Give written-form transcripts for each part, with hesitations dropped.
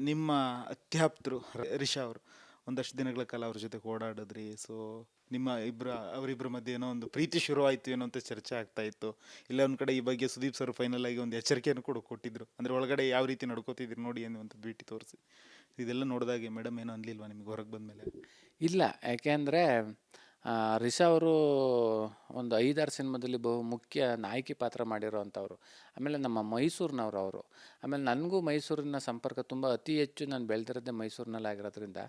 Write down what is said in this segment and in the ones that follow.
ನಿಮ್ಮ ಅತ್ಯಾಪ್ತರು ರಿಷಾ ಅವರು ಒಂದಷ್ಟು ದಿನಗಳ ಕಾಲ ಅವ್ರ ಜೊತೆ ಓಡಾಡಿದ್ರಿ. ಸೊ ನಿಮ್ಮ ಅವರಿಬ್ಬರ ಮಧ್ಯೆ ಏನೋ ಒಂದು ಪ್ರೀತಿ ಶುರುವಾಯಿತು ಏನೋ ಅಂತ ಚರ್ಚೆ ಆಗ್ತಾ ಇತ್ತು. ಇಲ್ಲ ಒಂದು ಕಡೆ ಈ ಬಗ್ಗೆ ಸುದೀಪ್ ಸರ್ ಫೈನಲ್ ಆಗಿ ಒಂದು ಎಚ್ಚರಿಕೆಯನ್ನು ಕೂಡ ಕೊಟ್ಟಿದ್ರು, ಅಂದ್ರೆ ಒಳಗಡೆ ಯಾವ ರೀತಿ ನಡ್ಕೋತಿದ್ರು ನೋಡಿ ಅನ್ನುವಂಥದ್ದು ಭೇಟಿ ತೋರಿಸಿ. ಇದೆಲ್ಲ ನೋಡಿದಾಗೆ ಮೇಡಮ್ ಏನೋ ಅನ್ಲಿಲ್ವಾ ನಿಮ್ಗೆ ಹೊರಗೆ ಬಂದಮೇಲೆ? ಇಲ್ಲ, ಯಾಕೆಂದರೆ ರಿಷಾ ಅವರು ಒಂದು 5-6 ಸಿನಿಮಾದಲ್ಲಿ ಬಹು ಮುಖ್ಯ ನಾಯಕಿ ಪಾತ್ರ ಮಾಡಿರೋವಂಥವ್ರು. ಆಮೇಲೆ ನಮ್ಮ ಮೈಸೂರಿನವ್ರು ಅವರು. ಆಮೇಲೆ ನನಗೂ ಮೈಸೂರಿನ ಸಂಪರ್ಕ ತುಂಬ ಅತಿ ಹೆಚ್ಚು. ನಾನು ಬೆಳೆದಿರೋದೇ ಮೈಸೂರಿನಲ್ಲಿ ಆಗಿರೋದ್ರಿಂದ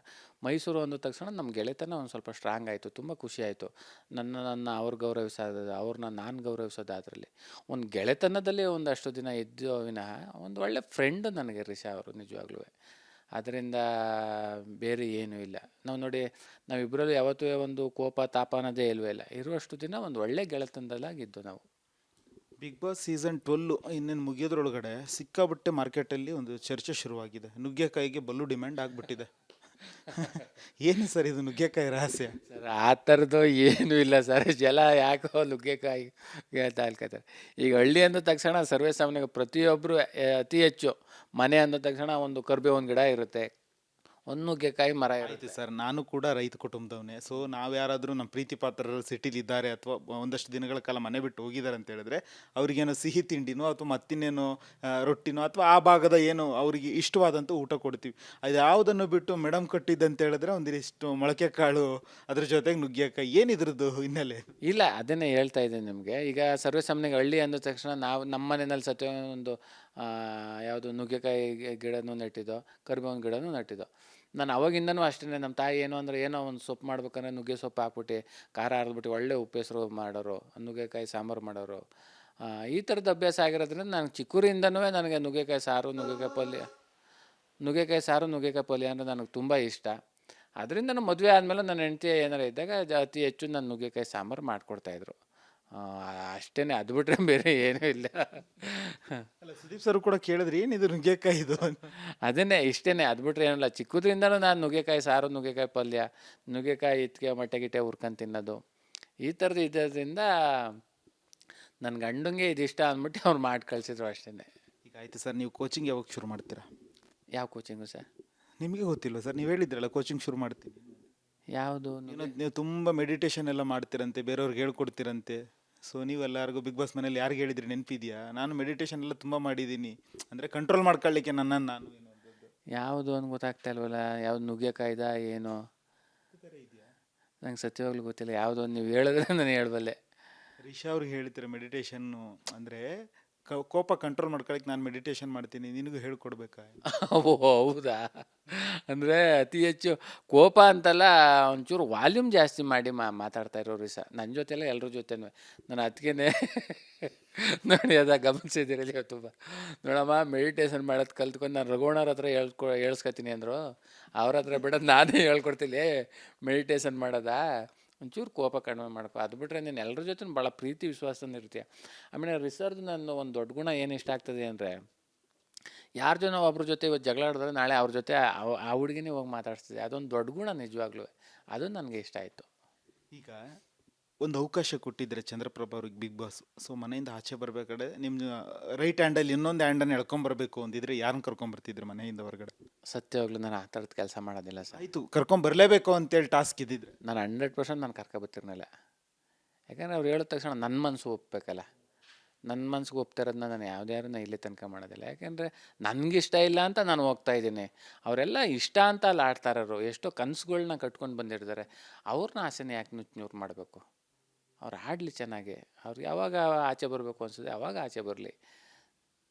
ಮೈಸೂರು ಅಂದ ತಕ್ಷಣ ನಮ್ಮ ಗೆಳೆತನ ಒಂದು ಸ್ವಲ್ಪ ಸ್ಟ್ರಾಂಗ್ ಆಯಿತು. ತುಂಬ ಖುಷಿ ಆಯಿತು. ನನ್ನ ಅವ್ರು ಗೌರವಿಸೋದು, ಅವ್ರನ್ನ ನಾನು ಗೌರವಿಸೋದು. ಅದರಲ್ಲಿ ಒಂದು ಗೆಳೆತನದಲ್ಲಿ ಒಂದಷ್ಟು ದಿನ ಇದ್ದು ವಿನಃ ಒಂದು ಒಳ್ಳೆ ಫ್ರೆಂಡ್ ನನಗೆ ರಿಷಾ ಅವರು ನಿಜವಾಗ್ಲೂ. ಅದರಿಂದ ಬೇರೆ ಏನೂ ಇಲ್ಲ. ನಾವು ನೋಡಿ, ನಾವಿಬ್ಬರಲ್ಲೂ ಯಾವತ್ತೂ ಒಂದು ಕೋಪ ತಾಪ ಅನ್ನೋದೇ ಇಲ್ವೇ ಇಲ್ಲ. ಇರುವಷ್ಟು ದಿನ ಒಂದು ಒಳ್ಳೆ ಗೆಳೆತನದಲ್ಲಾಗಿದ್ದು ನಾವು. ಬಿಗ್ ಬಾಸ್ ಸೀಸನ್ 12 ಇನ್ನೇನು ಮುಗಿಯೋದ್ರೊಳಗಡೆ ಸಿಕ್ಕಾಬಟ್ಟೆ ಮಾರ್ಕೆಟಲ್ಲಿ ಒಂದು ಚರ್ಚೆ ಶುರುವಾಗಿದೆ. ನುಗ್ಗೆಕಾಯಿಗೆ ಬಲ್ಲು ಡಿಮ್ಯಾಂಡ್ ಆಗಿಬಿಟ್ಟಿದೆ. ಏನು ಸರ್ ಇದು ನುಗ್ಗೆಕಾಯಿ ರಹಸ್ಯ? ಸರ್, ಆ ಥರದ್ದು ಏನೂ ಇಲ್ಲ ಸರ್. ಜಲ ಯಾಕೋ ನುಗ್ಗೆಕಾಯಿ ಹೇಳ್ತಾ ಇರ್ತಾರೆ. ಈಗ ಹಳ್ಳಿ ಅಂದ ತಕ್ಷಣ ಸರ್ವೇ ಸಾಮಾನ್ಯ ಪ್ರತಿಯೊಬ್ಬರು ಅತಿ ಹೆಚ್ಚು ಮನೆ ಅಂದ ತಕ್ಷಣ ಒಂದು ಕರ್ಬೇವಿನ ಗಿಡ ಇರುತ್ತೆ, ಒಂದು ನುಗ್ಗೆಕಾಯಿ ಮರ ಆಯ್ತು ಇರುತ್ತೆ. ಸರ್, ನಾನು ಕೂಡ ರೈತ ಕುಟುಂಬದವನೇ. ಸೊ ನಾವು ಯಾರಾದರೂ ನಮ್ಮ ಪ್ರೀತಿ ಪಾತ್ರರು ಸಿಟಿಲಿ ಇದ್ದಾರೆ ಅಥವಾ ಒಂದಷ್ಟು ದಿನಗಳ ಕಾಲ ಮನೆ ಬಿಟ್ಟು ಹೋಗಿದ್ದಾರೆ ಅಂತ ಹೇಳಿದ್ರೆ ಅವ್ರಿಗೇನೋ ಸಿಹಿ ತಿಂಡಿನೋ ಅಥವಾ ಮತ್ತಿನ್ನೇನೋ ರೊಟ್ಟಿನೋ ಅಥವಾ ಆ ಭಾಗದ ಏನೋ ಅವರಿಗೆ ಇಷ್ಟವಾದಂಥ ಊಟ ಕೊಡ್ತೀವಿ. ಅದು ಯಾವುದನ್ನು ಬಿಟ್ಟು ಮೇಡಮ್ ಕಟ್ಟಿದ್ದಂತ ಹೇಳಿದ್ರೆ ಒಂದಿಷ್ಟು ಮೊಳಕೆ ಕಾಳು ಅದ್ರ ಜೊತೆಗೆ ನುಗ್ಗೆಕಾಯಿ, ಏನಿದ್ರದ್ದು ಹಿನ್ನೆಲೆ? ಇಲ್ಲ, ಅದನ್ನೇ ಹೇಳ್ತಾ ಇದ್ದೀನಿ ನಿಮಗೆ. ಈಗ ಸರ್ವೇ ಸಾಮಾನ್ಯ ಹಳ್ಳಿ ಅಂದ ತಕ್ಷಣ ನಾವು ನಮ್ಮ ಮನೆಯಲ್ಲಿ ಸತ್ಯ ಒಂದು ಯಾವುದು ನುಗ್ಗೆಕಾಯಿ ಗಿಡನೂ ನೆಟ್ಟಿದ್ದೋ, ಕರಿಬೇವಿನ ಗಿಡನೂ ನೆಟ್ಟಿದ್ದೋ. ನಾನು ಅವಾಗಿಂದನೂ ಅಷ್ಟೇ. ನಮ್ಮ ತಾಯಿ ಏನು ಅಂದರೆ, ಏನೋ ಒಂದು ಸೊಪ್ಪು ಮಾಡ್ಬೇಕಂದ್ರೆ ನುಗ್ಗೆ ಸೊಪ್ಪು ಹಾಕ್ಬಿಟ್ಟು ಖಾರ ಹರಿದ್ಬಿಟ್ಟು ಒಳ್ಳೆ ಉಪ್ಪೆಸರು ಮಾಡೋರು, ನುಗ್ಗೆಕಾಯಿ ಸಾಂಬಾರು ಮಾಡೋರು. ಈ ಥರದ್ದು ಅಭ್ಯಾಸ ಆಗಿರೋದ್ರಿಂದ ನಾನು ಚಿಕ್ಕೂರಿಂದನೂ ನನಗೆ ನುಗ್ಗೆಕಾಯಿ ಸಾರು, ನುಗ್ಗೆಕಾಯಿ ಸಾರು, ನುಗ್ಗೆಕಾಯಿ ಪಲ್ಯ ಅಂದರೆ ನನಗೆ ತುಂಬ ಇಷ್ಟ. ಅದರಿಂದ ನಾನು ಮದುವೆ ಆದಮೇಲೆ ನನ್ನ ಹೆಂಡತಿ ಏನಾರು ಇದ್ದಾಗ ಅತಿ ಹೆಚ್ಚು ನಾನು ನುಗ್ಗೆಕಾಯಿ ಸಾಂಬಾರು ಮಾಡಿಕೊಡ್ತಾಯಿದ್ರು. ಅಷ್ಟೇ, ಅದು ಬಿಟ್ಟರೆ ಬೇರೆ ಏನೂ ಇಲ್ಲ. ಅಲ್ಲ, ಸುದೀಪ್ ಸರ್ ಕೂಡ ಕೇಳಿದ್ರಿ ಏನಿದು ನುಗ್ಗೆಕಾಯಿ ಇದು ಅಂತ. ಅದನ್ನೇ, ಇಷ್ಟೇ, ಅದು ಬಿಟ್ಟರೆ ಏನಿಲ್ಲ. ಚಿಕ್ಕದ್ರಿಂದನೂ ನಾನು ನುಗ್ಗೆಕಾಯಿ ಸಾರು, ನುಗ್ಗೆಕಾಯಿ ಪಲ್ಯ, ನುಗ್ಗೆಕಾಯಿ ಇತ್ತಿಗೆ ಮೊಟ್ಟೆ ಗಿಟ್ಟೆ ಹುರ್ಕೊಂಡು ತಿನ್ನೋದು, ಈ ಥರದ್ದು ಇದ್ದದ್ರಿಂದ ನನ್ನ ಗಂಡಂಗೆ ಇದಿಷ್ಟ ಅಂದ್ಬಿಟ್ಟು ಅವ್ರು ಮಾಡಿ ಕಳಿಸಿದ್ರು ಅಷ್ಟೇ. ಈಗ ಆಯ್ತು ಸರ್, ನೀವು ಕೋಚಿಂಗ್ ಯಾವಾಗ ಶುರು ಮಾಡ್ತೀರಾ? ಯಾವ ಕೋಚಿಂಗು ಸರ್? ನಿಮಗೆ ಗೊತ್ತಿಲ್ಲ ಸರ್, ನೀವು ಹೇಳಿದ್ರಲ್ಲ ಕೋಚಿಂಗ್ ಶುರು ಮಾಡ್ತೀನಿ. ಯಾವುದು? ನೀವು ತುಂಬ ಮೆಡಿಟೇಷನ್ ಎಲ್ಲ ಮಾಡ್ತೀರಂತೆ, ಬೇರೆಯವ್ರಿಗೆ ಹೇಳ್ಕೊಡ್ತೀರಂತೆ. ಸೊ ನೀವೆಲ್ಲರಿಗೂ ಬಿಗ್ ಬಾಸ್ ಮನೇಲಿ ಯಾರಿಗೆ ಹೇಳಿದ್ರಿ ನೆನಪಿದೆಯಾ? ನಾನು ಮೆಡಿಟೇಷನ್ ಎಲ್ಲ ತುಂಬ ಮಾಡಿದ್ದೀನಿ, ಅಂದರೆ ಕಂಟ್ರೋಲ್ ಮಾಡ್ಕೊಳ್ಳಿಕ್ಕೆ ನನ್ನನ್ನು ನಾನು ಏನು ಅಂತದ್ದು. ಯಾವುದು ಅಂತ ಗೊತ್ತಾಗ್ತಾ ಇಲ್ವಲ್ಲ. ಯಾವ್ದು ನುಗ್ಗೆಕಾಯ್ದ ಏನೋ ನಂಗೆ ಸತ್ಯವಾಗ್ಲೂ ಗೊತ್ತಿಲ್ಲ. ಯಾವುದು ನೀವು ಹೇಳಿದ್ರೆ ನಾನು ಹೇಳಬಲ್ಲೆ. ರಿಷಾ ಅವ್ರಿಗೆ ಹೇಳ್ತೀರ ಮೆಡಿಟೇಷನ್ನು ಅಂದರೆ ಕೋಪ ಕಂಟ್ರೋಲ್ ಮಾಡ್ಕೊಳಕ್ಕೆ ನಾನು ಮೆಡಿಟೇಷನ್ ಮಾಡ್ತೀನಿ, ನಿನಗೂ ಹೇಳ್ಕೊಡ್ಬೇಕಾ? ಓ, ಹೌದಾ? ಅಂದರೆ ಅತಿ ಹೆಚ್ಚು ಕೋಪ ಅಂತಲ್ಲ, ಒಂಚೂರು ವಾಲ್ಯೂಮ್ ಜಾಸ್ತಿ ಮಾಡಿ ಮಾತಾಡ್ತಾ ಇರೋರು ಸಹ ನನ್ನ ಜೊತೆಲ್ಲ, ಎಲ್ಲರ ಜೊತೆನೂ. ನಾನು ಅದಕ್ಕೇನೆ ನೋಡಿ, ಅದ ಗಮನಿಸಿದ್ದೀರಲ್ಲಿ ತುಂಬ. ನೋಡಮ್ಮ, ಮೆಡಿಟೇಷನ್ ಮಾಡೋದು ಕಲ್ತ್ಕೊಂಡು ನಾನು ರಘುವಣ್ಣವ್ರ ಹತ್ರ ಹೇಳ್ಸ್ಕೊತೀನಿ ಅಂದರು. ಅವ್ರ ಹತ್ರ ಬಿಡೋದು ನಾನೇ ಹೇಳ್ಕೊಡ್ತೀನಿ ಮೆಡಿಟೇಷನ್ ಮಾಡೋದಾ. ಒಂಚೂರು ಕೋಪ ಕಡಿಮೆ ಮಾಡ್ಕೊ, ಅದು ಬಿಟ್ಟರೆ ನೀನು ಎಲ್ಲರ ಜೊತೆ ಭಾಳ ಪ್ರೀತಿ ವಿಶ್ವಾಸದಿಂದ ಇರ್ತೀಯ. ಆಮೇಲೆ ರಿಸರ್ವ್ ನನ್ನ ಒಂದು ದೊಡ್ಡ ಗುಣ ಏನು ಇಷ್ಟ ಆಗ್ತದೆ ಅಂದರೆ, ಯಾರ ಜನ ಒಬ್ರ ಜೊತೆ ಇವತ್ತು ಜಗಳ ಆಡಿದ್ರೆ ನಾಳೆ ಅವ್ರ ಜೊತೆ ಆ ಹುಡುಗಿನೇ ಹೋಗಿ ಮಾತಾಡ್ತಿದ್ದೆ. ಅದೊಂದು ದೊಡ್ಡ ಗುಣ ನಿಜವಾಗ್ಲೂ. ಅದು ನನಗೆ ಇಷ್ಟ ಆಯಿತು. ಈಗ ಒಂದು ಅವಕಾಶ ಕೊಟ್ಟಿದ್ರೆ ಚಂದ್ರಪ್ರಭಾ ಅವ್ರಿಗೆ ಬಿಗ್ ಬಾಸ್, ಸೊ ಮನೆಯಿಂದ ಆಚೆ ಬರ್ಬೇಕಾದ್ರೆ ನಿಮ್ಮ ರೈಟ್ ಹ್ಯಾಂಡಲ್ಲಿ ಇನ್ನೊಂದು ಹ್ಯಾಂಡನ್ನು ಎಳ್ಕೊಂಬರ್ಬೇಕು ಅಂದಿದ್ರೆ ಯಾರನ್ನ ಕರ್ಕೊಂಬರ್ತಿದ್ರು ಮನೆಯಿಂದ ಹೊರಗಡೆ? ಸತ್ಯವಾಗ್ಲೂ ನಾನು ಆ ಥರದ್ದು ಕೆಲಸ ಮಾಡೋದಿಲ್ಲ ಸರ್. ಆಯಿತು, ಕರ್ಕೊಂಬರ್ಲೇಬೇಕು ಅಂತೇಳಿ ಟಾಸ್ಕ್ ಇದ್ದಿದ್ರೆ ನಾನು 100% ನಾನು ಕರ್ಕೊಬತ್ತಿರ್ನಿಲ್ಲ. ಯಾಕಂದರೆ ಅವ್ರು ಹೇಳಿದ ತಕ್ಷಣ ನನ್ನ ಮನಸ್ಸು ಒಪ್ಪಬೇಕಲ್ಲ. ನನ್ನ ಮನ್ಸಿಗೆ ಒಪ್ತಿರೋದನ್ನ ನಾನು ಯಾವ್ದ್ಯಾರನ್ನ ಇಲ್ಲಿ ತನಕ ಮಾಡೋದಿಲ್ಲ. ಯಾಕೆಂದರೆ ನನಗಿಷ್ಟ ಇಲ್ಲ ಅಂತ ನಾನು ಹೋಗ್ತಾಯಿದ್ದೀನಿ. ಅವರೆಲ್ಲ ಇಷ್ಟ ಅಂತ ಅಲ್ಲಿ ಆಡ್ತಾರವರು. ಎಷ್ಟೋ ಕನಸುಗಳ್ನ ಕಟ್ಕೊಂಡು ಬಂದಿರ್ತಾರೆ. ಅವ್ರನ್ನ ಆಸೆನ ಯಾಕೆ ನುಚ್ಚು ಮಾಡಬೇಕು? ಅವ್ರು ಆಡಲಿ ಚೆನ್ನಾಗಿ. ಅವ್ರು ಯಾವಾಗ ಆಚೆ ಬರಬೇಕು ಅನ್ಸಿದೆ ಆವಾಗ ಆಚೆ ಬರಲಿ.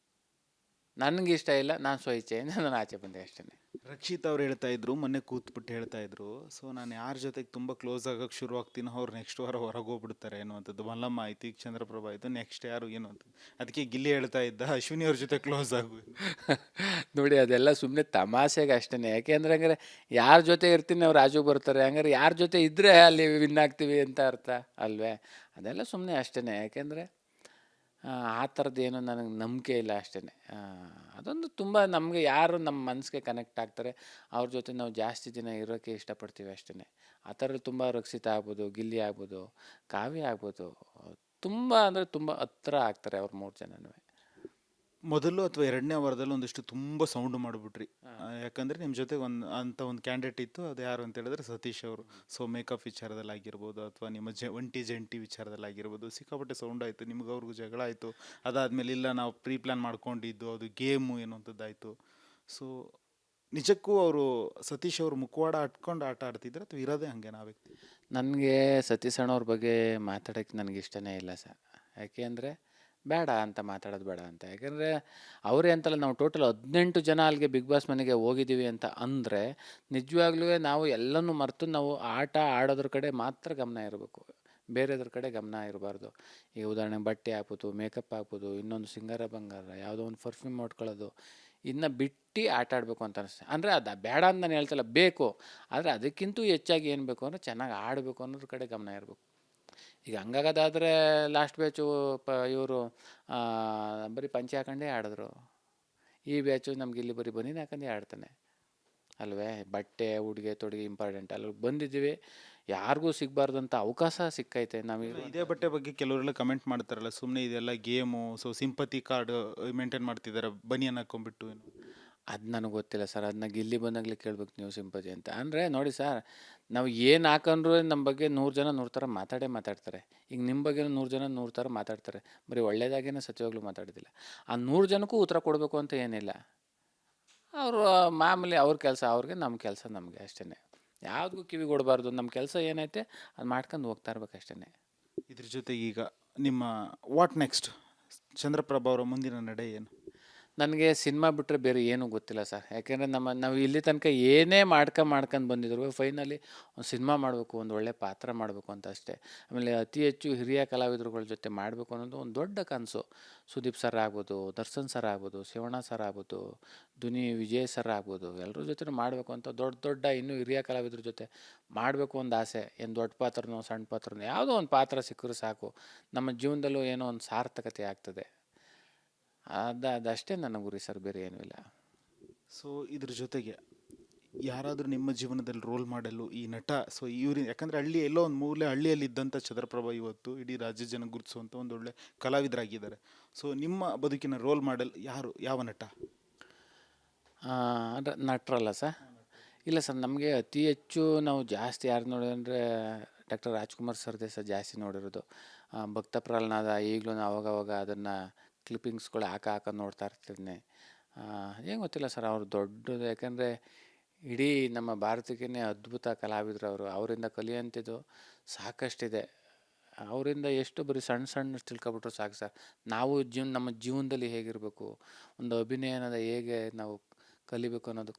ನನಗಿಷ್ಟ ಇಲ್ಲ, ನಾನು ಸ್ವಇಚ್ಛೆಯಿಂದ ನಾನು ಆಚೆ ಬಂದೆ ಅಷ್ಟೇ. ರಕ್ಷಿತ್ ಅವ್ರು ಹೇಳ್ತಾ ಇದ್ರು, ಮೊನ್ನೆ ಕೂತ್ಬಿಟ್ಟು ಹೇಳ್ತಾ ಇದ್ರು, ಸೊ ನಾನು ಯಾರ ಜೊತೆಗೆ ತುಂಬ ಕ್ಲೋಸ್ ಆಗೋಕ್ಕೆ ಶುರು ಆಗ್ತೀನೋ ಅವ್ರು ನೆಕ್ಸ್ಟ್ ವಾರ ಹೊರಗೆ ಹೋಗ್ಬಿಡ್ತಾರೆ ಅನ್ನುವಂಥದ್ದು. ಮಲ್ಲಮ್ಮ ಆಯ್ತು, ಈಗ ಚಂದ್ರಪ್ರಭಾ ಆಯಿತು, ನೆಕ್ಸ್ಟ್ ಯಾರು ಏನು ಅಂತ. ಅದಕ್ಕೆ ಗಿಲ್ಲಿ ಹೇಳ್ತಾ ಇದ್ದ ಅಶ್ವಿನಿ ಅವ್ರ ಜೊತೆ ಕ್ಲೋಸ್ ಆಗು. ನೋಡಿ, ಅದೆಲ್ಲ ಸುಮ್ಮನೆ ತಮಾಷೆಗೆ ಅಷ್ಟೇ. ಯಾಕೆಂದ್ರೆ ಹಂಗಾರೆ ಯಾರ ಜೊತೆ ಇರ್ತೀನಿ ಅವ್ರು ರಾಜು ಬರ್ತಾರೆ, ಹಂಗಾರೆ ಯಾರ ಜೊತೆ ಇದ್ದರೆ ಅಲ್ಲಿ ವಿನ್ ಆಗ್ತೀವಿ ಅಂತ ಅರ್ಥ ಅಲ್ವೇ? ಅದೆಲ್ಲ ಸುಮ್ಮನೆ ಅಷ್ಟೇ. ಯಾಕೆಂದರೆ ಆ ಥರದ್ದು ಏನೋ ನನಗೆ ನಂಬಿಕೆ ಇಲ್ಲ ಅಷ್ಟೇ. ಅದೊಂದು ತುಂಬ ನಮಗೆ ಯಾರು ನಮ್ಮ ಮನಸ್ಸಿಗೆ ಕನೆಕ್ಟ್ ಆಗ್ತಾರೆ ಅವ್ರ ಜೊತೆ ನಾವು ಜಾಸ್ತಿ ದಿನ ಇರೋಕ್ಕೆ ಇಷ್ಟಪಡ್ತೀವಿ ಅಷ್ಟೇ. ಆ ಥರ ತುಂಬ ರಕ್ಷಿತ ಆಗ್ಬೋದು, ಗಿಲ್ಲಿ ಆಗ್ಬೋದು, ಕಾವ್ಯ ಆಗ್ಬೋದು, ತುಂಬ ಅಂದರೆ ತುಂಬ ಹತ್ರ ಆಗ್ತಾರೆ ಅವ್ರು 3 ಜನನೂ. ಮೊದಲು ಅಥವಾ ಎರಡನೇ ವಾರದಲ್ಲಿ ಒಂದಿಷ್ಟು ತುಂಬ ಸೌಂಡ್ ಮಾಡಿಬಿಟ್ರಿ. ಯಾಕಂದರೆ ನಿಮ್ಮ ಜೊತೆ ಒಂದು ಕ್ಯಾಂಡಿಡೇಟ್ ಇತ್ತು, ಅದು ಯಾರು ಅಂತ ಹೇಳಿದ್ರೆ ಸತೀಶ್ ಅವರು. ಸೊ ಮೇಕಪ್ ವಿಚಾರದಲ್ಲಿ ಆಗಿರ್ಬೋದು ಅಥವಾ ನಿಮ್ಮ ಒಂಟಿ ಜಂಟಿ ವಿಚಾರದಲ್ಲಿ ಆಗಿರ್ಬೋದು ಸಿಕ್ಕಾಪಟ್ಟೆ ಸೌಂಡ್ ಆಯಿತು, ನಿಮ್ಗೆ ಅವ್ರಿಗೂ ಜಗಳ ಆಯಿತು. ಅದಾದಮೇಲೆ ಇಲ್ಲ ನಾವು ಪ್ರೀ ಪ್ಲ್ಯಾನ್ ಮಾಡ್ಕೊಂಡಿದ್ದು ಅದು ಗೇಮು ಅನ್ನೋಂಥದ್ದಾಯಿತು. ಸೊ ನಿಜಕ್ಕೂ ಅವರು ಸತೀಶ್ ಅವರು ಮುಖವಾಡ ಅಟ್ಕೊಂಡು ಆಟ ಆಡ್ತಿದ್ರು ಅಥವಾ ಇರೋದೇ ಹಂಗೆ ನಾವೇ? ನನಗೆ ಸತೀಶ್ ಅಣ್ಣವ್ರ ಬಗ್ಗೆ ಮಾತಾಡೋಕ್ಕೆ ನನಗೆ ಇಷ್ಟನೇ ಇಲ್ಲ ಸರ್. ಯಾಕೆ ಅಂದರೆ ಬೇಡ ಅಂತ ಮಾತಾಡೋದು ಬೇಡ ಅಂತ. ಯಾಕೆಂದರೆ ಅವರೇ ಅಂತಲ್ಲ, ನಾವು ಟೋಟಲ್ 18 ಜನ ಅಲ್ಲಿಗೆ ಬಿಗ್ ಬಾಸ್ ಮನೆಗೆ ಹೋಗಿದ್ದೀವಿ ಅಂತ ಅಂದರೆ ನಿಜವಾಗ್ಲೂ ನಾವು ಎಲ್ಲನೂ ಮರೆತು ನಾವು ಆಟ ಆಡೋದ್ರ ಕಡೆ ಮಾತ್ರ ಗಮನ ಇರಬೇಕು, ಬೇರೆದ್ರ ಕಡೆ ಗಮನ ಇರಬಾರ್ದು. ಈಗ ಉದಾಹರಣೆಗೆ ಬಟ್ಟೆ ಹಾಕ್ಬೋದು, ಮೇಕಪ್ ಹಾಕ್ಬೋದು, ಇನ್ನೊಂದು ಸಿಂಗಾರ ಬಂಗಾರ, ಯಾವುದೋ ಒಂದು ಪರ್ಫ್ಯೂಮ್ ಮಾಡ್ಕೊಳ್ಳೋದು, ಇನ್ನು ಬಿಟ್ಟು ಆಟ ಆಡಬೇಕು ಅಂತ ಅನಿಸ್ತದೆ. ಅಂದರೆ ಅದು ಬೇಡ ಅಂತ ನಾನು ಹೇಳ್ತಿಲ್ಲ, ಬೇಕು. ಆದರೆ ಅದಕ್ಕಿಂತ ಹೆಚ್ಚಾಗಿ ಏನು ಬೇಕು ಅಂದರೆ ಚೆನ್ನಾಗಿ ಆಡಬೇಕು ಅನ್ನೋದ್ರ ಕಡೆ ಗಮನ ಇರಬೇಕು. ಈಗ ಹಂಗಾಗೋದಾದರೆ ಲಾಸ್ಟ್ ಬ್ಯಾಚು ಇವರು ಬರೀ ಪಂಚೆ ಹಾಕೊಂಡೇ ಆಡಿದ್ರು. ಈ ಬ್ಯಾಚು ನಮ್ಗೆ ಇಲ್ಲಿ ಬರೀ ಬನೀನು ಹಾಕೊಂಡೇ ಆಡ್ತಾನೆ ಅಲ್ವೇ. ಬಟ್ಟೆ ಉಡುಗೆ ತೊಡುಗೆ ಇಂಪಾರ್ಟೆಂಟ್. ಅಲ್ಲಿ ಬಂದಿದ್ದೀವಿ, ಯಾರಿಗೂ ಸಿಗಬಾರ್ದಂಥ ಅವಕಾಶ ಸಿಕ್ಕೈತೆ ನಮಗೆ. ಇದೇ ಬಟ್ಟೆ ಬಗ್ಗೆ ಕೆಲವರೆಲ್ಲ ಕಮೆಂಟ್ ಮಾಡ್ತಾರಲ್ಲ, ಸುಮ್ಮನೆ ಇದೆಲ್ಲ game, so sympathy card maintain ಮಾಡ್ತಿದ್ದಾರೆ ಬನಿಯನ್ ಹಾಕೊಂಡ್ಬಿಟ್ಟು ಏನು? ಅದು ನನಗೆ ಗೊತ್ತಿಲ್ಲ ಸರ್, ಅದನ್ನ ಗಿಲ್ಲಿ ಬಂದಾಗಲೇ ಕೇಳ್ಬೇಕು ನೀವು ಸಿಂಪತಿ ಅಂತ. ಅಂದರೆ ನೋಡಿ ಸರ್, ನಾವು ಏನು ಹಾಕೊಂಡ್ರು ನಮ್ಮ ಬಗ್ಗೆ 100 ಜನ 100 ಥರ ಮಾತಾಡ್ತಾರೆ. ಈಗ ನಿಮ್ಮ ಬಗ್ಗೆ 100 ಜನ 100 ಥರ ಮಾತಾಡ್ತಾರೆ. ಬರೀ ಒಳ್ಳೇದಾಗೇನೆ ಸತ್ಯವಾಗ್ಲೂ ಮಾತಾಡೋದಿಲ್ಲ. ಆ 100 ಜನಕ್ಕೂ ಉತ್ತರ ಕೊಡಬೇಕು ಅಂತ ಏನಿಲ್ಲ. ಅವರು ಮಾಮೂಲಿ ಅವ್ರ ಕೆಲಸ ಅವ್ರಿಗೆ, ನಮ್ಮ ಕೆಲಸ ನಮಗೆ ಅಷ್ಟೇ. ಯಾವುದಕ್ಕೂ ಕಿವಿ ಕೊಡಬಾರ್ದು. ನಮ್ಮ ಕೆಲಸ ಏನೈತೆ ಅದು ಮಾಡ್ಕೊಂಡು ಹೋಗ್ತಾ ಇರ್ಬೇಕು ಅಷ್ಟೇ. ಇದ್ರ ಜೊತೆಗೆ ಈಗ ನಿಮ್ಮ ವಾಟ್ ನೆಕ್ಸ್ಟ್, ಚಂದ್ರಪ್ರಭಾ ಅವರ ಮುಂದಿನ ನಡೆ ಏನು? ನನಗೆ ಸಿನಿಮಾ ಬಿಟ್ಟರೆ ಬೇರೆ ಏನೂ ಗೊತ್ತಿಲ್ಲ ಸರ್. ಯಾಕೆಂದರೆ ನಾವು ಇಲ್ಲಿ ತನಕ ಏನೇ ಮಾಡ್ಕೊಂಡು ಬಂದಿದ್ರು, ಫೈನಲಿ ಒಂದು ಸಿನಿಮಾ ಮಾಡಬೇಕು, ಒಂದು ಒಳ್ಳೆ ಪಾತ್ರ ಮಾಡಬೇಕು ಅಂತ ಅಷ್ಟೇ. ಆಮೇಲೆ ಅತಿ ಹೆಚ್ಚು ಹಿರಿಯ ಕಲಾವಿದರುಗಳ ಜೊತೆ ಮಾಡಬೇಕು ಅನ್ನೋದು ಒಂದು ದೊಡ್ಡ ಕನಸು. ಸುದೀಪ್ ಸರ್ ಆಗ್ಬೋದು, ದರ್ಶನ್ ಸರ್ ಆಗ್ಬೋದು, ಶಿವಣ್ಣ ಸರ್ ಆಗ್ಬೋದು, ಧ್ವನಿ ವಿಜಯ್ ಸರ್ ಆಗ್ಬೋದು, ಎಲ್ಲರ ಜೊತೆ ಮಾಡಬೇಕು ಅಂತ ದೊಡ್ಡ ಇನ್ನೂ ಹಿರಿಯ ಕಲಾವಿದ್ರ ಜೊತೆ ಮಾಡಬೇಕು ಒಂದು ಆಸೆ. ಏನು ದೊಡ್ಡ ಪಾತ್ರನೋ ಸಣ್ಣ ಪಾತ್ರನೋ ಯಾವುದೋ ಒಂದು ಪಾತ್ರ ಸಿಕ್ಕರೂ ಸಾಕು, ನಮ್ಮ ಜೀವನದಲ್ಲೂ ಏನೋ ಒಂದು ಸಾರ್ಥಕತೆ ಆಗ್ತದೆ. ಅದಷ್ಟೇ ನನ್ನ ಗುರಿ ಸರ್, ಬೇರೆ ಏನೂ ಇಲ್ಲ. ಸೊ ಇದ್ರ ಜೊತೆಗೆ ಯಾರಾದರೂ ನಿಮ್ಮ ಜೀವನದಲ್ಲಿ ರೋಲ್ ಮಾಡಲು ಈ ನಟ, ಸೊ ಯಾಕಂದರೆ ಎಲ್ಲೋ ಒಂದು ಮೂಲೆ ಹಳ್ಳಿಯಲ್ಲಿ ಇದ್ದಂಥ ಚಂದ್ರಪ್ರಭಾ ಇವತ್ತು ಇಡೀ ರಾಜ್ಯ ಜನ ಗುರುತಿಸುವಂಥ ಒಂದು ಒಳ್ಳೆ ಕಲಾವಿದರಾಗಿದ್ದಾರೆ. ಸೊ ನಿಮ್ಮ ಬದುಕಿನ ರೋಲ್ ಮಾಡೆಲ್ ಯಾರು, ಯಾವ ನಟ? ಅಂದರೆ ನಟರಲ್ಲ ಸರ್? ಇಲ್ಲ ಸರ್, ನಮಗೆ ಅತಿ ಹೆಚ್ಚು ನಾವು ಜಾಸ್ತಿ ಯಾರು ನೋಡಿದ್ರೆ ಡಾಕ್ಟರ್ ರಾಜ್ಕುಮಾರ್ ಸರ್ದೇ ಸರ್ ಜಾಸ್ತಿ ನೋಡಿರೋದು. ಭಕ್ತ ಪ್ರಹ್ಲಾದ ಈಗಲೂ ಅವಾಗವಾಗ ಅದನ್ನು ಕ್ಲಿಪ್ಪಿಂಗ್ಸ್ಗಳು ಹಾಕೊಂಡು ನೋಡ್ತಾ ಇರ್ತೀನಿ. ಏನು ಗೊತ್ತಿಲ್ಲ ಸರ್, ಅವರು ದೊಡ್ಡದು. ಯಾಕಂದರೆ ಇಡೀ ನಮ್ಮ ಭಾರತಕ್ಕೇ ಅದ್ಭುತ ಕಲಾವಿದರು ಅವರು. ಅವರಿಂದ ಕಲಿಯೋಂಥದ್ದು ಸಾಕಷ್ಟಿದೆ. ಅವರಿಂದ ಎಷ್ಟು ಬರೀ ಸಣ್ಣ ತಿಳ್ಕೊಬಿಟ್ರು ಸಾಕು ಸರ್. ನಾವು ನಮ್ಮ ಜೀವನದಲ್ಲಿ ಹೇಗಿರಬೇಕು, ಒಂದು ಅಭಿನಯ ಅನ್ನೋದು ಹೇಗೆ ನಾವು ಕಲಿಬೇಕು ಅನ್ನೋದು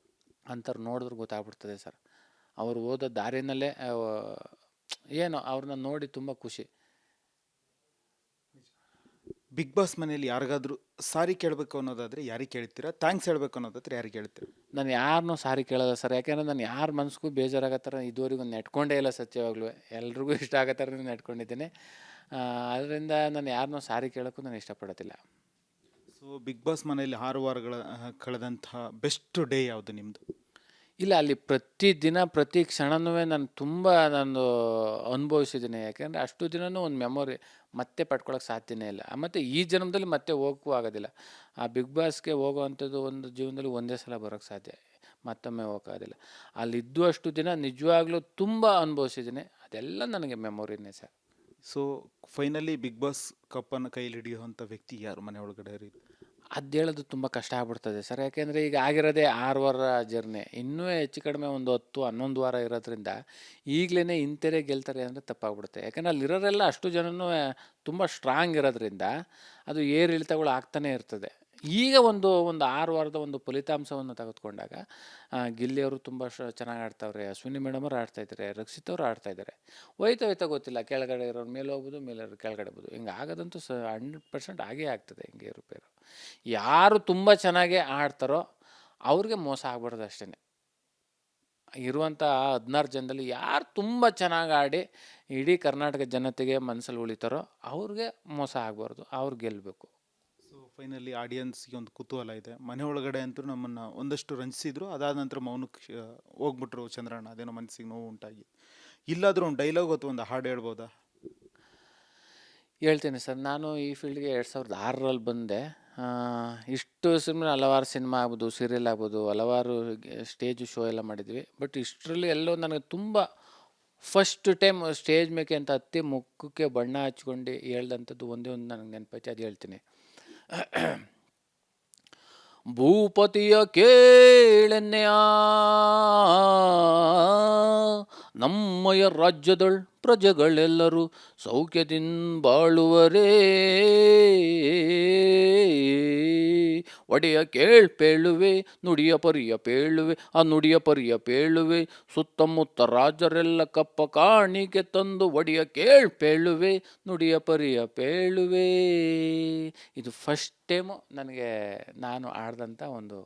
ಅಂಥವ್ರು ನೋಡಿದ್ರೆ ಗೊತ್ತಾಗ್ಬಿಡ್ತದೆ ಸರ್. ಅವರು ಓದೋ ದಾರಿನಲ್ಲೇ ಏನೋ ಅವ್ರನ್ನ ನೋಡಿ ತುಂಬ ಖುಷಿ. ಬಿಗ್ ಬಾಸ್ ಮನೆಯಲ್ಲಿ ಯಾರಿಗಾದ್ರೂ ಸಾರಿ ಕೇಳಬೇಕು ಅನ್ನೋದಾದರೆ ಯಾರಿಗೆ ಕೇಳ್ತೀರಾ? ಥ್ಯಾಂಕ್ಸ್ ಹೇಳಬೇಕು ಅನ್ನೋದಾದ್ರೆ ಯಾರಿಗೆ ಹೇಳ್ತೀರಾ? ನಾನು ಯಾರನ್ನೂ ಸಾರಿ ಕೇಳೋಲ್ಲ ಸರ್. ಯಾಕೆಂದರೆ ನಾನು ಯಾರ ಮನಸ್ಸಿಗೂ ಬೇಜಾರಾಗೋ ಥರ ಇದುವರೆಗೂ ನೆಟ್ಕೊಂಡೇ ಇಲ್ಲ ಸತ್ಯವಾಗ್ಲೂ. ಎಲ್ರಿಗೂ ಇಷ್ಟ ಆಗೋ ಥರ ನೆಟ್ಕೊಂಡಿದ್ದೀನಿ. ಅದರಿಂದ ನಾನು ಯಾರನ್ನೂ ಸಾರಿ ಕೇಳೋಕ್ಕೂ ನಾನು ಇಷ್ಟಪಡೋದಿಲ್ಲ. ಸೊ ಬಿಗ್ ಬಾಸ್ ಮನೆಯಲ್ಲಿ 6 ವಾರಗಳ ಕಳೆದಂಥ ಬೆಸ್ಟ್ ಡೇ ಯಾವುದು ನಿಮ್ಮದು? ಇಲ್ಲ, ಅಲ್ಲಿ ಪ್ರತಿದಿನ ಪ್ರತಿ ಕ್ಷಣನೂ ನಾನು ಅನುಭವಿಸಿದ್ದೀನಿ. ಯಾಕೆಂದರೆ ಅಷ್ಟು ದಿನವೂ ಒಂದು ಮೆಮೊರಿ ಮತ್ತೆ ಪಡ್ಕೊಳ್ಳೋಕೆ ಸಾಧ್ಯನೇ ಇಲ್ಲ. ಮತ್ತು ಈ ಜನ್ಮದಲ್ಲಿ ಮತ್ತೆ ಹೋಗೋಕ್ಕೂ ಆಗೋದಿಲ್ಲ. ಆ ಬಿಗ್ ಬಾಸ್ಗೆ ಹೋಗೋವಂಥದ್ದು ಒಂದು ಜೀವನದಲ್ಲಿ ಒಂದೇ ಸಲ ಬರೋಕ್ಕೆ ಸಾಧ್ಯ, ಮತ್ತೊಮ್ಮೆ ಹೋಗೋಕ್ಕಾಗೋದಿಲ್ಲ. ಅಲ್ಲಿದ್ದು ಅಷ್ಟು ದಿನ ನಿಜವಾಗ್ಲೂ ತುಂಬ ಅನುಭವಿಸಿದ್ದೀನಿ. ಅದೆಲ್ಲ ನನಗೆ ಮೆಮೊರಿನೇ sir. So finally Bigg Boss ಕಪ್ಪನ್ನು ಕೈಲಿ ಹಿಡಿಯುವಂಥ ವ್ಯಕ್ತಿ ಯಾರು ಮನೆ ಒಳಗಡೆ? ಅದು ಹೇಳೋದು ತುಂಬ ಕಷ್ಟ ಆಗ್ಬಿಡ್ತದೆ ಸರ್. ಯಾಕೆಂದರೆ ಈಗ ಆಗಿರೋದೇ 6 ವಾರ ಜರ್ನಿ. ಇನ್ನೂ ಹೆಚ್ಚು ಕಡಿಮೆ ಒಂದು 10-11 ವಾರ ಇರೋದ್ರಿಂದ ಈಗಲೇ ಇಂಥರೇ ಗೆಲ್ತಾರೆ ಅಂದರೆ ತಪ್ಪಾಗ್ಬಿಡುತ್ತೆ. ಯಾಕೆಂದರೆ ಅಲ್ಲಿರೋರೆಲ್ಲ ಅಷ್ಟು ಜನನೂ ತುಂಬ ಸ್ಟ್ರಾಂಗ್ ಇರೋದ್ರಿಂದ ಅದು ಏರಿಳಿತಗಳು ಆಗ್ತಾನೆ ಇರ್ತದೆ. ಈಗ ಒಂದು 6 ವಾರದ ಒಂದು ಫಲಿತಾಂಶವನ್ನು ತೆಗೆದುಕೊಂಡಾಗ ಗಿಲ್ಲಿಯವರು ತುಂಬ ಚೆನ್ನಾಗಿ ಆಡ್ತಾವ್ರೆ, ಅಶ್ವಿನಿ ಮೇಡಮ್ ಅವರು ಆಡ್ತಾಯಿದ್ದಾರೆ, ರಕ್ಷಿತ್ ಅವರು ಆಡ್ತಾಯಿದ್ದಾರೆ. ಹೋಯ್ತಾ ಗೊತ್ತಿಲ್ಲ, ಕೆಳಗಡೆ ಇರೋರು ಮೇಲೆ ಹೋಗ್ಬೋದು, ಮೇಲೆ ಕೆಳಗಡೆ ಹೋಗ್ಬೋದು. ಹಿಂಗೆ ಆಗೋದಂತೂ 100% ಆಗೇ ಆಗ್ತದೆ. ಹಿಂಗೆ ಏರುಪೇರು. ಯಾರು ತುಂಬ ಚೆನ್ನಾಗಿ ಆಡ್ತಾರೋ ಅವ್ರಿಗೆ ಮೋಸ ಆಗ್ಬಾರ್ದು ಅಷ್ಟೇ. ಇರುವಂಥ 16 ಜನದಲ್ಲಿ ಯಾರು ತುಂಬ ಚೆನ್ನಾಗಿ ಆಡಿ ಇಡೀ ಕರ್ನಾಟಕ ಜನತೆಗೆ ಮನಸ್ಸಲ್ಲಿ ಉಳಿತಾರೋ ಅವ್ರಿಗೆ ಮೋಸ ಆಗಬಾರ್ದು, ಅವ್ರು ಗೆಲ್ಲಬೇಕು. ಸೊ ಫೈನಲಿ ಆಡಿಯನ್ಸ್ಗೆ ಒಂದು ಕುತೂಹಲ ಇದೆ. ಮನೆ ಒಳಗಡೆ ಅಂತೂ ನಮ್ಮನ್ನು ಒಂದಷ್ಟು ರಂಜಿಸಿದ್ರು, ಅದಾದ ನಂತರ ಮೌನಕ್ಕೆ ಹೋಗ್ಬಿಟ್ರು ಚಂದ್ರಣ್ಣ. ಅದೇನೋ ಮನಸ್ಸಿಗೆ ನೋವು ಉಂಟಾಗಿ. ಇಲ್ಲಾದರೂ ಒಂದು ಡೈಲಾಗ್ ಅಥವಾ ಒಂದು ಹಾಡು ಹೇಳ್ಬೋದಾ? ಹೇಳ್ತೀನಿ ಸರ್. ನಾನು ಈ ಫೀಲ್ಡ್ಗೆ 2006ರಲ್ಲಿ ಬಂದೆ. ಇಷ್ಟು ಸಿನಿಮಾ ಹಲವಾರು ಸಿನಿಮಾ ಆಗ್ಬೋದು, ಸೀರಿಯಲ್ ಆಗ್ಬೋದು, ಹಲವಾರು ಸ್ಟೇಜ್ ಶೋ ಎಲ್ಲ ಮಾಡಿದ್ವಿ. ಬಟ್ ಇಷ್ಟರಲ್ಲಿ ಎಲ್ಲೋ ನನಗೆ ತುಂಬ ಫಸ್ಟ್ ಟೈಮ್ ಸ್ಟೇಜ್ ಮೇಕೆ ಅಂತ ಹತ್ತಿ ಮುಖಕ್ಕೆ ಬಣ್ಣ ಹಚ್ಕೊಂಡು ಹೇಳ್ದಂಥದ್ದು ಒಂದೇ ಒಂದು ನನಗೆ ನೆನಪೈತೆ, ಅದು ಹೇಳ್ತೀನಿ. ಭೂಪತಿಯ ಕೇಳೆನ್ನೆಯ ನಮ್ಮಯ ರಾಜ್ಯದಳ್ ಪ್ರಜೆಗಳೆಲ್ಲರೂ ಸೌಖ್ಯದಿಂದ ಬಾಳುವರೇ, ಒಡೆಯ ಕೇಳ್ಪೇಳುವೆ ನುಡಿಯ ಪರಿಯ ಪೇಳುವೆ, ಆ ನುಡಿಯ ಪರಿಯ ಪೇಳುವೆ, ಸುತ್ತಮುತ್ತ ರಾಜರೆಲ್ಲ ಕಪ್ಪ ಕಾಣಿಕೆ ತಂದು ಒಡೆಯ ಕೇಳ್ಪೇಳುವೆ, ನುಡಿಯ ಪರಿಯ ಪೇಳುವೆ. ಇದು ಫಸ್ಟ್ ಟೈಮು ನನಗೆ ನಾನು ಆಡ್ದಂಥ ಒಂದು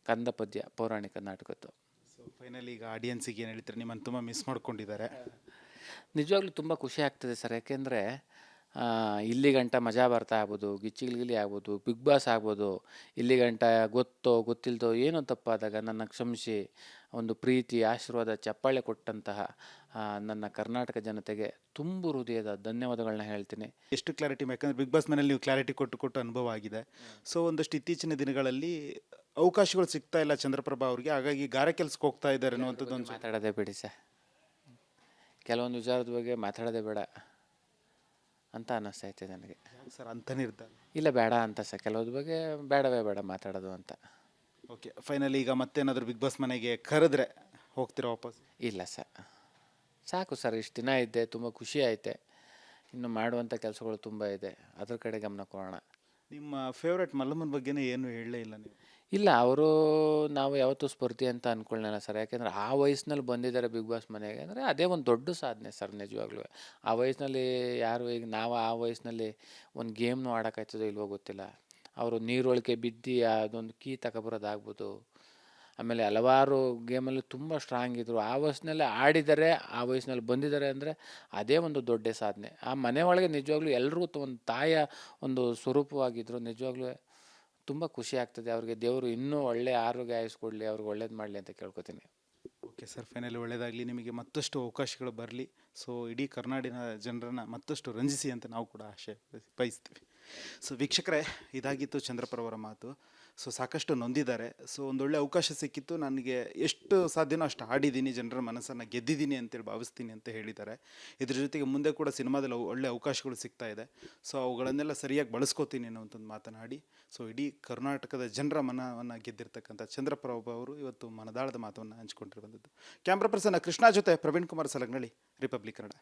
ಕಂದ ಪದ್ಯ ಪೌರಾಣಿಕ ನಾಟಕದ್ದು. ಸೊ ಫೈನಲಿ ಈಗ ಆಡಿಯನ್ಸಿಗೆ ಏನು ಹೇಳ್ತೀರಿ? ನಿಮ್ಮನ್ನು ತುಂಬ ಮಿಸ್ ಮಾಡ್ಕೊಂಡಿದ್ದಾರೆ. ನಿಜವಾಗ್ಲೂ ತುಂಬ ಖುಷಿ ಆಗ್ತದೆ ಸರ್. ಯಾಕೆಂದರೆ ಇಲ್ಲಿ ಗಂಟ ಮಜಾ ಬರ್ತಾ ಆಗ್ಬೋದು, ಗಿಚ್ಚಿಗಿಲಿ ಆಗ್ಬೋದು, ಬಿಗ್ ಬಾಸ್ ಆಗ್ಬೋದು, ಇಲ್ಲಿ ಗಂಟ ಗೊತ್ತೋ ಗೊತ್ತಿಲ್ದೋ ಏನೋ ತಪ್ಪಾದಾಗ ನನ್ನ ಕ್ಷಮಿಸಿ ಒಂದು ಪ್ರೀತಿ ಆಶೀರ್ವಾದ ಚಪ್ಪಾಳೆ ಕೊಟ್ಟಂತಹ ನನ್ನ ಕರ್ನಾಟಕ ಜನತೆಗೆ ತುಂಬು ಹೃದಯದ ಧನ್ಯವಾದಗಳನ್ನ ಹೇಳ್ತೀನಿ. ಎಷ್ಟು ಕ್ಲಾರಿಟಿ, ಯಾಕಂದರೆ ಬಿಗ್ ಬಾಸ್ ಮನೇಲಿ ನೀವು ಕ್ಲಾರಿಟಿ ಕೊಟ್ಟು ಅನುಭವ ಆಗಿದೆ. ಸೊ ಒಂದಷ್ಟು ಇತ್ತೀಚಿನ ದಿನಗಳಲ್ಲಿ ಅವಕಾಶಗಳು ಸಿಗ್ತಾ ಇಲ್ಲ ಚಂದ್ರಪ್ರಭಾ ಅವ್ರಿಗೆ, ಹಾಗಾಗಿ ಗಾರೆ ಕೆಲ್ಸಕ್ಕೆ ಹೋಗ್ತಾ ಇದ್ದಾರೆ ಅನ್ನುವಂಥದ್ದು ಒಂದು ಮಾತಾಡೋದೇ ಬಿಡಿ ಸರ್, ಕೆಲವೊಂದು ವಿಚಾರದ ಬಗ್ಗೆ ಮಾತಾಡೋದೇ ಬೇಡ ಅಂತ ಅನ್ನಿಸ್ತೈತೆ ನನಗೆ. ಸರ್ ಅಂತ ನಿರ್ಧಾರ ಇಲ್ಲ ಬೇಡ ಅಂತ ಸರ್, ಕೆಲವ್ರ ಬಗ್ಗೆ ಬೇಡವೇ ಬೇಡ ಮಾತಾಡೋದು ಅಂತ. ಓಕೆ, ಫೈನಲಿ ಈಗ ಮತ್ತೇನಾದರೂ ಬಿಗ್ ಬಾಸ್ ಮನೆಗೆ ಕರೆದ್ರೆ ಹೋಗ್ತೀರಾ ವಾಪಸ್? ಇಲ್ಲ ಸರ್, ಸಾಕು ಸರ್, ಇಷ್ಟು ದಿನ ಇದ್ದೆ, ತುಂಬ ಖುಷಿ ಐತೆ. ಇನ್ನು ಮಾಡುವಂಥ ಕೆಲಸಗಳು ತುಂಬ ಇದೆ, ಅದ್ರ ಕಡೆ ಗಮನ ಕೊಡೋಣ. ನಿಮ್ಮ ಫೇವ್ರೆಟ್ ಮಲ್ಲಮ್ಮನ ಬಗ್ಗೆನೇ ಏನು ಹೇಳಲೇ ಇಲ್ಲ ನೀವು. ಇಲ್ಲ, ಅವರು ನಾವು ಯಾವತ್ತೂ ಸ್ಪರ್ಧಿ ಅಂತ ಅಂದ್ಕೊಳ್ಳಲ್ಲ ಸರ್. ಯಾಕೆಂದರೆ ಆ ವಯಸ್ಸಿನಲ್ಲಿ ಬಂದಿದ್ದಾರೆ ಬಿಗ್ ಬಾಸ್ ಮನೆಗೆ ಅಂದರೆ ಅದೇ ಒಂದು ದೊಡ್ಡ ಸಾಧನೆ ಸರ್ ನಿಜವಾಗ್ಲೂ. ಆ ವಯಸ್ಸಿನಲ್ಲಿ ಯಾರು, ಈಗ ನಾವು ಆ ವಯಸ್ಸಿನಲ್ಲಿ ಒಂದು ಗೇಮ್ನು ಆಡೋಕ್ಕಾಯ್ತದೋ ಇಲ್ವೋ ಗೊತ್ತಿಲ್ಲ. ಅವರು ನೀರೊಳಗೆ ಬಿದ್ದು ಅದೊಂದು ಕೀ ತಗೊಬರೋದಾಗ್ಬೋದು, ಆಮೇಲೆ ಹಲವಾರು ಗೇಮಲ್ಲಿ ತುಂಬ ಸ್ಟ್ರಾಂಗ್ ಇದ್ದರು. ಆ ವಯಸ್ಸಿನಲ್ಲೇ ಆಡಿದ್ದಾರೆ, ಆ ವಯಸ್ಸಿನಲ್ಲಿ ಬಂದಿದ್ದಾರೆ ಅಂದರೆ ಅದೇ ಒಂದು ದೊಡ್ಡ ಸಾಧನೆ. ಆ ಮನೆ ಒಳಗೆ ನಿಜವಾಗ್ಲೂ ಎಲ್ರಿಗೂ ಒಂದು ತಾಯಿಯ ಒಂದು ಸ್ವರೂಪವಾಗಿದ್ದರು. ನಿಜವಾಗ್ಲೂ ತುಂಬ ಖುಷಿ ಆಗ್ತದೆ. ಅವ್ರಿಗೆ ದೇವರು ಇನ್ನೂ ಒಳ್ಳೆ ಆರೋಗ್ಯ ಆಯಸ್ಕೊಡ್ಲಿ, ಅವ್ರಿಗೆ ಒಳ್ಳೇದು ಮಾಡಲಿ ಅಂತ ಕೇಳ್ಕೊತೀನಿ. ಓಕೆ ಸರ್, ಫೈನಲಿ ಒಳ್ಳೆಯದಾಗಲಿ, ನಿಮಗೆ ಮತ್ತಷ್ಟು ಅವಕಾಶಗಳು ಬರಲಿ. ಸೊ ಇಡೀ ಕರ್ನಾಟಕ ಜನರನ್ನು ಮತ್ತಷ್ಟು ರಂಜಿಸಿ ಅಂತ ನಾವು ಕೂಡ ಆಶೆ ಬಯಸ್ತೀವಿ. ಸೊ ವೀಕ್ಷಕರೇ, ಇದಾಗಿತ್ತು ಚಂದ್ರಪ್ರಭಾ ಅವರ ಮಾತು. ಸೊ ಸಾಕಷ್ಟು ನೊಂದಿದ್ದಾರೆ. ಸೊ ಒಂದೊಳ್ಳೆ ಅವಕಾಶ ಸಿಕ್ಕಿತ್ತು, ನನಗೆ ಎಷ್ಟು ಸಾಧ್ಯನೋ ಅಷ್ಟು ಆಡಿದ್ದೀನಿ, ಜನರ ಮನಸ್ಸನ್ನು ಗೆದ್ದಿದ್ದೀನಿ ಅಂತೇಳಿ ಭಾವಿಸ್ತೀನಿ ಅಂತ ಹೇಳಿದ್ದಾರೆ. ಇದ್ರ ಜೊತೆಗೆ ಮುಂದೆ ಕೂಡ ಸಿನಿಮಾದಲ್ಲಿ ಒಳ್ಳೆ ಅವಕಾಶಗಳು ಸಿಗ್ತಾ ಇದೆ. ಸೊ ಅವುಗಳನ್ನೆಲ್ಲ ಸರಿಯಾಗಿ ಬಳಸ್ಕೋತೀನಿ ಅನ್ನೋಂಥದ್ದು ಮಾತನಾಡಿ, ಸೊ ಇಡೀ ಕರ್ನಾಟಕದ ಜನರ ಮನವನ್ನು ಗೆದ್ದಿರ್ತಕ್ಕಂಥ ಚಂದ್ರಪ್ರಭಾ ಅವರು ಇವತ್ತು ಮನದಾಳದ ಮಾತನ್ನು ಹಂಚಿಕೊಂಡಿರುವಂಥದ್ದು. ಕ್ಯಾಮ್ರಾ ಪರ್ಸನ್ ಕೃಷ್ಣ ಜೊತೆ ಪ್ರವೀಣ್ ಕುಮಾರ್ ಸಲಗ್ನಳ್ಳಿ, ರಿಪಬ್ಲಿಕ್ ಕನ್ನಡ.